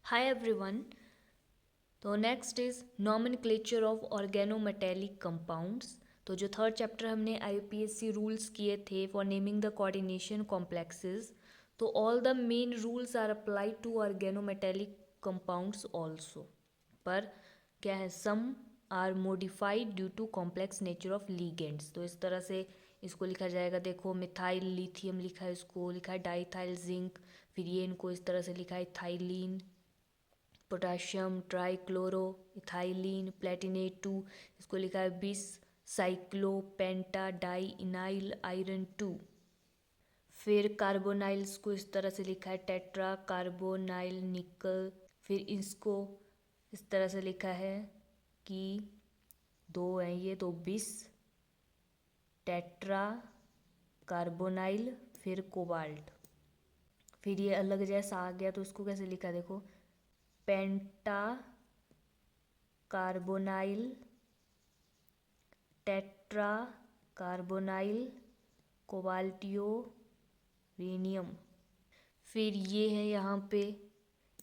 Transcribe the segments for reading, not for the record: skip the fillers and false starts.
Hi everyone. तो next is nomenclature of organometallic compounds. तो जो थर्ड चैप्टर हमने आईपीएससी रूल्स किए थे for naming the coordination complexes, तो all the main rules are applied to organometallic compounds also. पर क्या है, some are modified due to complex nature of ligands. तो इस तरह से इसको लिखा जाएगा। देखो मिथाइल लिथियम लिखा है, इसको लिखा है डाइथाइल जिंक। फिर ये इनको इस तरह से लिखा है ethylene, potassium trichloro ethylene, Palatinate 2, इसको लिखा है बिस साइक्लो पेंटा डाई इनाइल आयरन 2। फिर कार्बोनाइल्स को इस तरह से लिखा है टेट्रा कार्बोनाइल निकल। फिर इसको इस तरह से लिखा है कि दो हैं ये, तो बिस टेट्रा कार्बोनाइल फिर कोबाल्ट। फिर ये अलग जैसा आ गया तो इसको कैसे लिखा, देखो पेंटा कार्बोनाइल टेट्रा कार्बोनाइल कोबाल्टियोरेनियम। फिर ये है यहाँ पे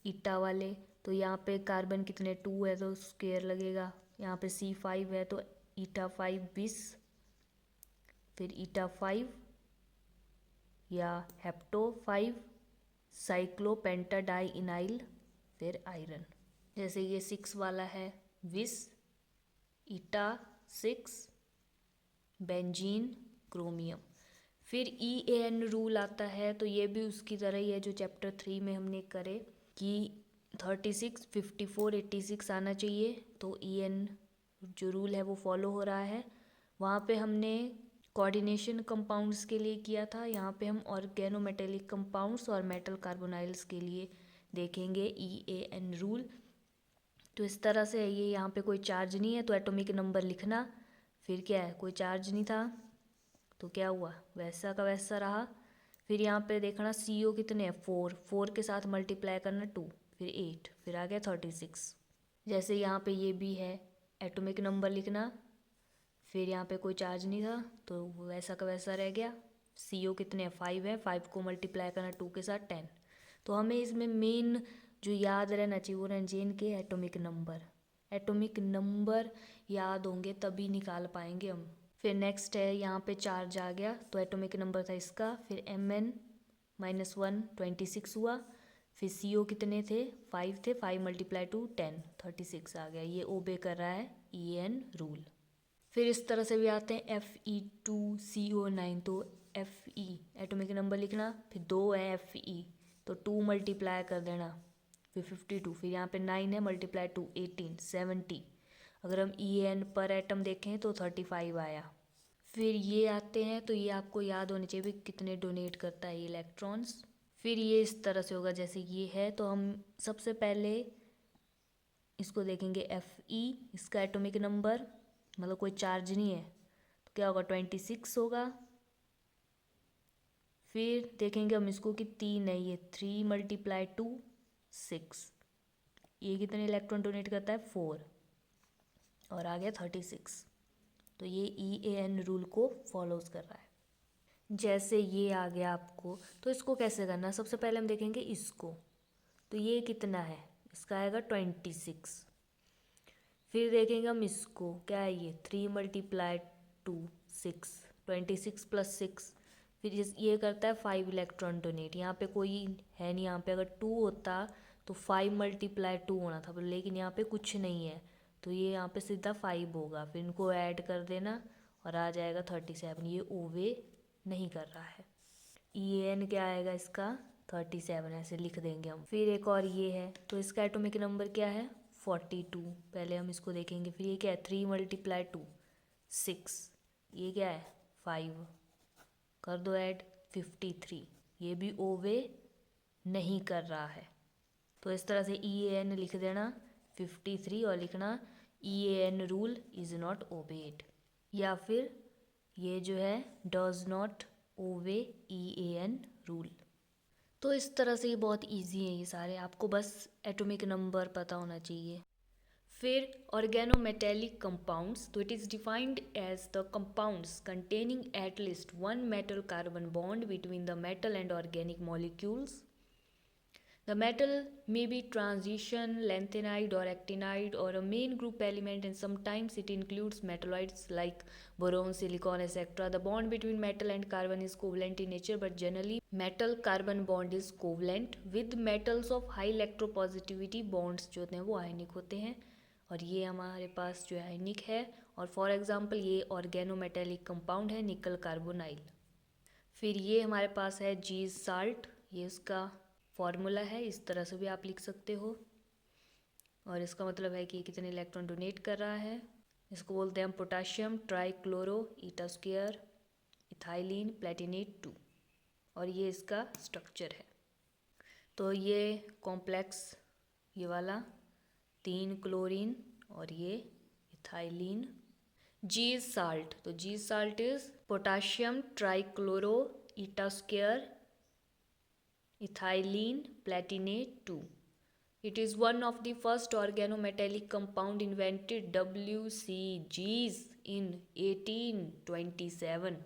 ईटा वाले, तो यहाँ पे कार्बन कितने 2 है तो स्क्वायर लगेगा। यहाँ पे C5 है तो ईटा 5 बिस, फिर ईटा 5 या हेप्टो 5 साइक्लोपेंटाडाई इनाइल फिर आयरन। जैसे ये 6 वाला है विस ईटा 6 बेंजीन क्रोमियम। फिर EAN रूल आता है, तो ये भी उसकी तरह ही है जो चैप्टर 3 में हमने करे कि 36 54 86 आना चाहिए। तो EN जो रूल है वो फॉलो हो रहा है। वहाँ पे हमने कोऑर्डिनेशन कंपाउंड्स के लिए किया था, यहाँ पे हम ऑर्गेनोमेटेलिक कंपाउंड्स और मेटल कार्बोनाइल्स के लिए देखेंगे EAN रूल। तो इस तरह से है ये। यहाँ पे कोई चार्ज नहीं है तो एटॉमिक नंबर लिखना। फिर क्या है, कोई चार्ज नहीं था तो क्या हुआ, वैसा का वैसा रहा। फिर यहाँ पे देखना CO कितने हैं 4, 4 के साथ मल्टीप्लाई करना 2, फिर 8, फिर आ गया 36। जैसे यहाँ पे ये भी है, एटॉमिक नंबर लिखना। फिर यहाँ पे कोई चार्ज नहीं था तो वैसा का वैसा रह गया। CO कितने हैं 5 है, 5 को मल्टीप्लाई करना 2 के साथ 10। तो हमें इसमें मेन जो याद रहना चाहिए वो रहना चाहिए इनके एटॉमिक नंबर। एटॉमिक नंबर याद होंगे तभी निकाल पाएंगे हम। फिर नेक्स्ट है, यहाँ पे चार्ज आ गया तो एटॉमिक नंबर था इसका, फिर Mn-1 26 हुआ। फिर CO कितने थे 5 थे, 5 मल्टीप्लाई 2 10 36 आ गया। ये ओबे कर रहा है EN रूल। फिर इस तरह से भी आते हैं Fe2CO9, तो Fe एटॉमिक नंबर लिखना, फिर 2 है Fe तो 2 मल्टीप्लाई कर देना, फिर 52। फिर यहाँ पे 9 है मल्टीप्लाई 2 18 70। अगर हम EN पर एटम देखें तो 35 आया। फिर ये आते हैं, तो ये आपको याद होने चाहिए भी कितने डोनेट करता है ये इलेक्ट्रॉन्स। फिर ये इस तरह से होगा, जैसे ये है तो हम सबसे पहले इसको देखेंगे Fe, इसका एटॉमिक नंबर, मतलब कोई चार्ज नहीं है तो क्या होगा 26 होगा। फिर देखेंगे हम इसको कि 3 है, ये 3 मल्टीप्लाई 2 6, ये कितने इलेक्ट्रॉन डोनेट करता है 4, और आ गया 36। तो ये EAN रूल को फॉलोज कर रहा है। जैसे ये आ गया आपको, तो इसको कैसे करना, सबसे पहले हम देखेंगे इसको, तो ये कितना है, इसका आएगा 26। फिर देखेंगे हम इसको, क्या है ये 3 मल्टीप्लाई 2 6, 26 प्लस 6। फिर ये करता है 5 इलेक्ट्रॉन डोनेट। यहाँ पे कोई है नहीं, यहाँ पे अगर 2 होता तो 5 मल्टीप्लाई 2 होना था, लेकिन यहाँ पे कुछ नहीं है तो ये यहाँ पे सीधा 5 होगा। फिर इनको ऐड कर देना और आ जाएगा 37। ये ओवे नहीं कर रहा है। EAN क्या आएगा इसका 37, ऐसे लिख देंगे हम। फिर एक और ये है, तो इसका एटॉमिक नंबर क्या है 42। पहले हम इसको देखेंगे। फिर ये क्या है 3 मल्टीप्लाई 2 6, ये क्या है 5, कर दो ऐड 53। ये भी ओवे नहीं कर रहा है। तो इस तरह से EAN लिख देना 53 और लिखना EAN rule is not obeyed, या फिर ये जो है does not obey EAN rule. तो इस तरह से ये बहुत इजी है, ये सारे आपको बस एटॉमिक नंबर पता होना चाहिए। फिर ऑर्गेनोमेटेलिक कंपाउंड्स, तो it is defined as the compounds containing at least one metal carbon bond between the metal and organic molecules. The metal may be transition, lanthanide or actinide or a main group element, and sometimes it includes metalloids like boron, silicon, etc. The bond between metal and carbon is covalent in nature, but generally metal carbon bond is covalent. With metals of high electropositivity bonds जो होते हैं वो आयनिक होते हैं, और ये हमारे पास जो आयनिक है। और फॉर एग्जांपल ये ऑर्गेनोमेटेलिक कंपाउंड है निकल कार्बोनाइल। फिर ये हमारे पास है जीज साल्ट, ये इसका फॉर्मूला है, इस तरह से भी आप लिख सकते हो, और इसका मतलब है कि कितने इलेक्ट्रॉन डोनेट कर रहा है। इसको बोलते हैं potassium trichloro eta square ethylene Palatinate 2, और ये इसका स्ट्रक्चर है। तो ये कॉम्प्लेक्स ये वाला 3 क्लोरीन और ये इथाइलिन। जीज साल्ट, तो Zeise's salt is potassium trichloro eta square ethylene platinate 2. It is one of the first organometallic compound invented WCGs in 1827.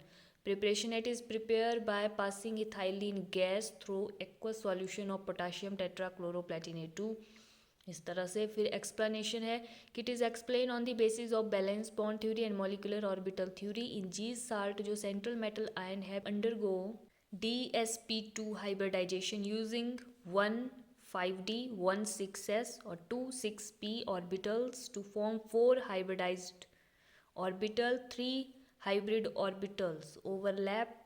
Preparation: it is prepared by passing ethylene gas through aqueous solution of potassium tetrachloroplatinate 2. इस तरह से। फिर explanation है कि it is explain on the basis of valence bond theory and molecular orbital theory. In Zeise's salt जो central metal ion है undergo DsP2 hybridization using 1 5d 1 6s or 2 6p orbitals to form 4 hybridized orbital. 3 hybrid orbitals overlap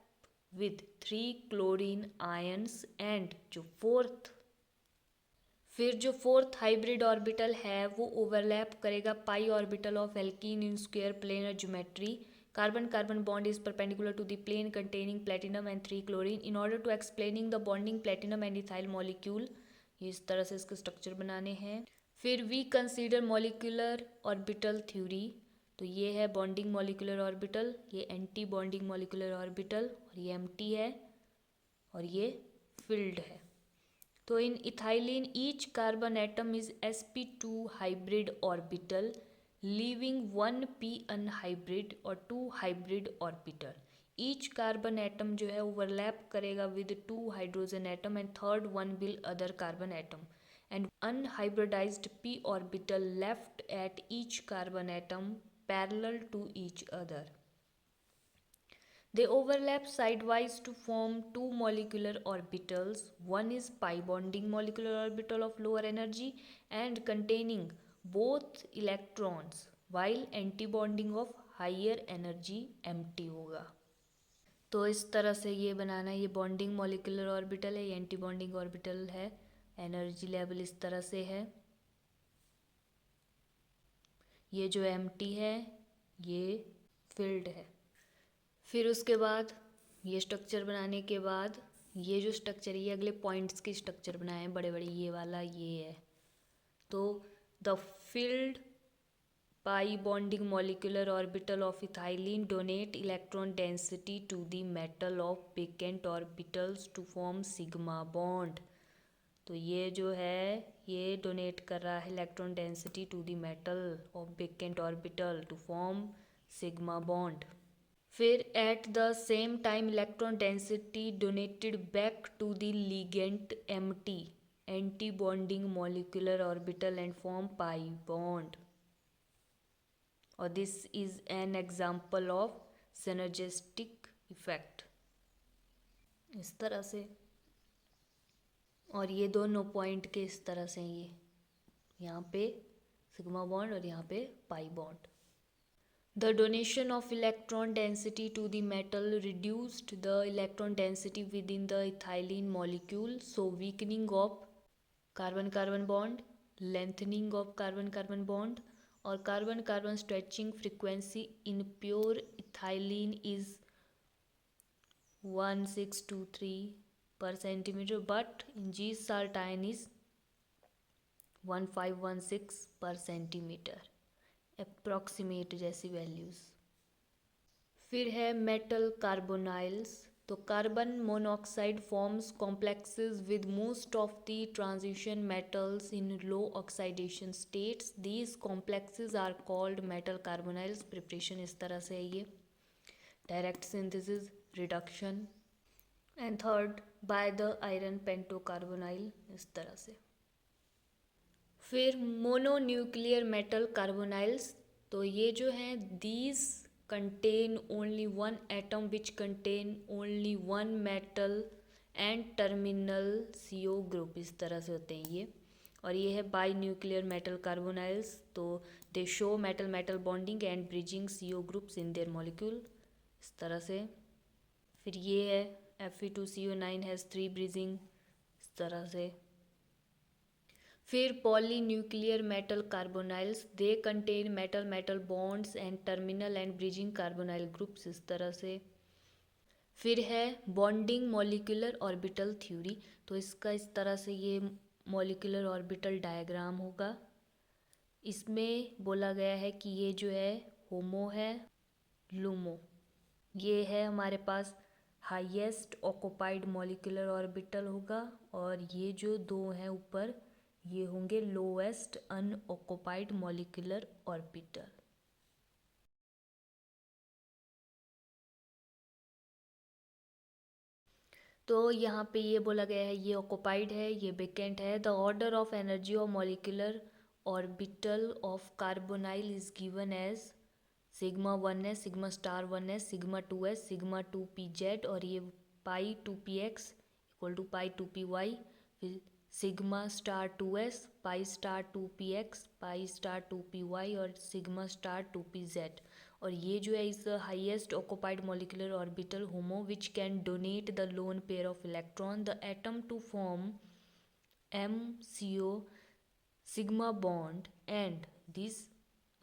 with 3 chlorine ions and जो fourth hybrid orbital है वो overlap करेगा pi orbital of alkene in square planar geometry. Carbon-carbon bond is perpendicular to the plane containing platinum and 3 chlorine. In order to explaining the bonding platinum and ethyl molecule, इस तरह से इसके structure बनाने हैं. फिर we consider molecular orbital theory. तो ये है बॉन्डिंग मॉलिकुलर ऑर्बिटल, ये एंटी बॉन्डिंग मॉलिकुलर ऑर्बिटल, और ये एम्प्टी है और ये फिल्ड है. तो in ethylene each carbon atom is sp2 hybrid orbital leaving 1 p unhybrid और 2 hybrid orbital. Each carbon atom जो है ओवरलैप करेगा with 2 hydrogen atom and third one will other carbon atom and unhybridised p orbital left at each carbon atom parallel to each other. They overlap sidewise to form 2 molecular orbitals. One is pi bonding molecular orbital of lower energy and containing both electrons, while anti-bonding of higher energy empty होगा. तो इस तरह से ये बनाना है. ये bonding molecular orbital है, ये एंटी बॉन्डिंग ऑर्बिटल है. एनर्जी लेवल इस तरह से है. ये जो एम्प्टी है ये फिल्ड है. फिर उसके बाद ये स्ट्रक्चर बनाने के बाद ये जो स्ट्रक्चर ये अगले पॉइंट्स के स्ट्रक्चर बनाए हैं बड़े बड़े. ये वाला ये है. तो the filled pi bonding molecular orbital of ethylene donate electron density to the metal of vacant orbitals to form sigma bond. तो ये जो है ये डोनेट कर रहा है electron density to the metal of vacant orbital to form sigma bond. फिर at the same time electron density donated back to the ligand empty anti-bonding molecular orbital and form pi bond. Or this is an example of synergistic effect. इस तरह से. और ये दोनों point के इस तरह से ये यहाँ पे सिग्मा बॉन्ड और यहाँ पे pi bond. The donation of electron density to the metal reduced the electron density within the ethylene molecule, so weakening of carbon carbon bond, lengthening of carbon carbon bond, और carbon carbon stretching frequency in pure ethylene is 1623 per centimeter, but in G salt ion is 1516 per centimeter. Approximate जैसी values. फिर है metal carbonyls. तो carbon monoxide forms complexes with most of the transition metals in low oxidation states. These complexes are called metal carbonyls. Preparation इस तरह से है ये. Direct synthesis, reduction, and third by the iron pentacarbonyl, इस तरह से। फिर मोनोन्यूक्लियर मेटल कार्बोनाइल्स, तो ये जो हैं these contain only one atom which contain only one metal and terminal CO group, इस तरह से होते हैं ये। और ये है बाई न्यूक्लियर मेटल कार्बोनाइल्स, तो दे show metal metal bonding and bridging CO groups in their molecule, इस तरह से। फिर ये है Fe2CO9 हैज़ 3 ब्रिजिंग, इस तरह से। फिर polynuclear metal carbonyls, they contain metal metal bonds and terminal and bridging carbonyl groups, इस तरह से। फिर है बॉन्डिंग मॉलिक्यूलर ऑर्बिटल थ्योरी, तो इसका इस तरह से ये मॉलिक्यूलर ऑर्बिटल डायग्राम होगा। इसमें बोला गया है कि ये जो है होमो है, लूमो, ये है हमारे पास हाईएस्ट ऑक्युपाइड मॉलिक्यूलर ऑर्बिटल होगा, और ये जो दो हैं ऊपर ये होंगे लोएस्ट अनऑक्युपाइड मॉलिक्यूलर ऑर्बिटल। तो यहाँ पे ये बोला गया है ये ऑक्युपाइड है, ये वेकेंट है। The order of energy of molecular orbital of carbonyl is given as sigma 1s, sigma star 1s, sigma 2s, sigma 2pz, और ये पाई 2px equal to pi 2py, फिर sigma star 2s, pi star 2px, pi star 2py, और sigma star 2pz। और ये जो है इस highest occupied molecular orbital HOMO which can donate the lone pair of electron the atom to form MCO sigma bond, and these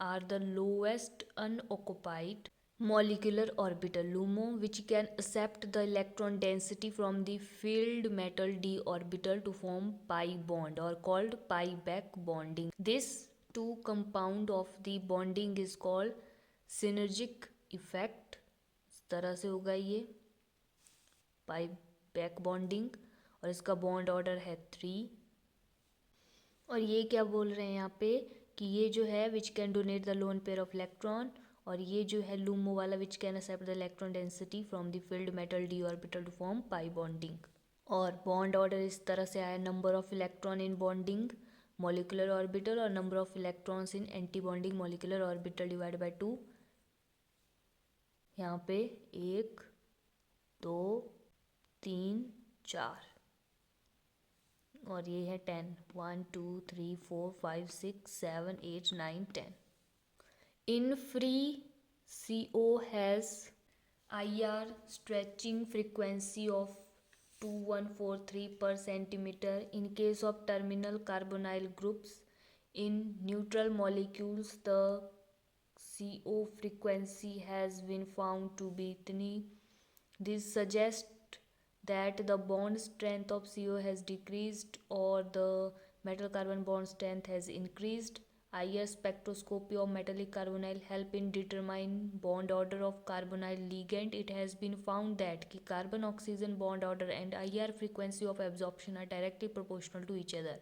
are the lowest unoccupied molecular orbital LUMO which can accept the electron density from the filled metal d orbital to form pi bond, or called pi back bonding. This two compound of the bonding is called synergic effect, इस तरह से होगा ये pi back bonding, और इसका bond order है 3। और ये क्या बोल रहे हैं यहाँ पे कि ये जो है which can donate the lone pair of electron, और ये जो है लूमो वाला which can accept the electron density from the field metal d orbital to form pi bonding. और बॉन्ड ऑर्डर इस तरह से आया, number of electron in bonding molecular orbital और number of electrons in anti bonding molecular orbital divide by 2। यहाँ पे 1 2 3 4, और ये है 10, 1 2 3 4 5 6 7 8 9 10। In free, CO has IR stretching frequency of 2143 per centimeter. In case of terminal carbonyl groups, in neutral molecules the CO frequency has been found to be tiny. This suggests that the bond strength of CO has decreased or the metal carbon bond strength has increased. IR spectroscopy of metallic carbonyl help in determine bond order of carbonyl ligand. It has been found that कि carbon oxygen bond order and IR frequency of absorption are directly proportional to each other.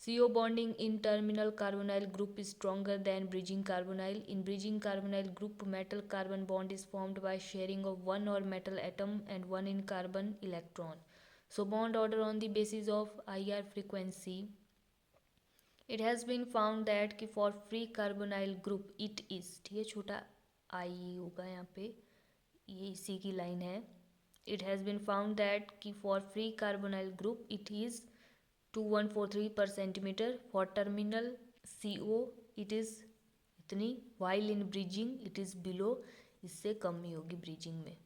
CO bonding in terminal carbonyl group is stronger than bridging carbonyl. In bridging carbonyl group, metal carbon bond is formed by sharing of one or metal atom and one in carbon electron. So bond order on the basis of IR frequency. It has been found that कि for free carbonyl group it is, ठीक है, छोटा I होगा यहाँ पे, ये इसी की लाइन है। It has been found that कि for free carbonyl group it is 2143 per centimeter. For terminal CO it is इतनी, while in bridging it is below, इससे कम ही होगी ब्रिजिंग में।